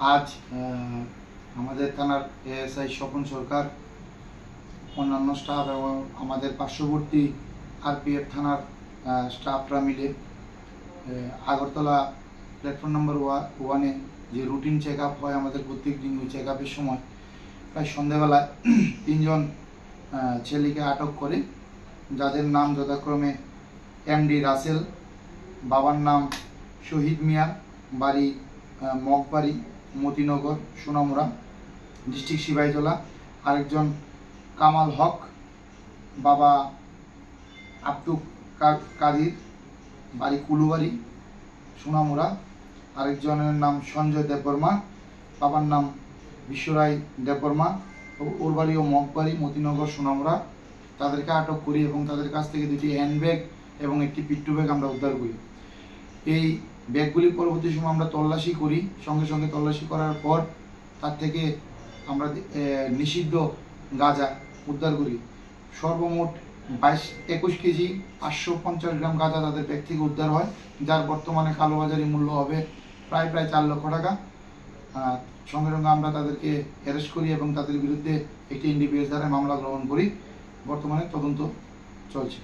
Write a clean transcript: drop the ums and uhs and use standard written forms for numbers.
আজ আমাদের থানার এএসআই স্বপন সরকার, অন্যান্য স্টাফ এবং আমাদের পার্শ্ববর্তী আরপিএফ থানার স্টাফরা মিলে আগরতলা প্ল্যাটফর্ম নম্বর 1-এ যে রুটিন চেক আপ হয় আমাদের প্রত্যেক দিন, ওই চেক আপের সময় প্রায় সন্ধ্যাবেলায় 3 জন ছেলেকে আটক করে, যাদের নাম যথাক্রমে এমডি রাসেল, বাবার নাম শহীদ মিয়া, বাড়ি মগবাড়ি, মতিনগর, সোনামুড়া, ডিস্ট্রিক্ট সিপাহীজলা। আরেকজন কামাল হক, বাবা আব্দুল কাদির, বাড়ি কুলুবাড়ি, সোনামুড়া। আরেকজনের নাম সঞ্জয় দেববর্মা, বাবার নাম বিশ্বরায় দেববর্মা, ওর বাড়িও মগবাড়ি, মতিনগর, সোনামুড়া। তাদেরকে আটক করি এবং তাদের কাছ থেকে 2টি হ্যান্ডব্যাগ এবং একটি পিট্টু ব্যাগ আমরা উদ্ধার করি। এই ব্যাগগুলি পরবর্তী সময় আমরা তল্লাশি করি। সঙ্গে সঙ্গে তল্লাশি করার পর তার থেকে আমরা নিষিদ্ধ গাঁজা উদ্ধার করি। সর্বমোট 21 কেজি 550 গ্রাম গাঁজা তাদের ব্যাগ থেকে উদ্ধার হয়, যার বর্তমানে কালোবাজারি মূল্য হবে প্রায় 4 লক্ষ টাকা। সঙ্গে সঙ্গে আমরা তাদেরকে অ্যারেস্ট করি এবং তাদের বিরুদ্ধে একটি এনডিপিএস ধারায় মামলা গ্রহণ করি। বর্তমানে তদন্ত চলছে।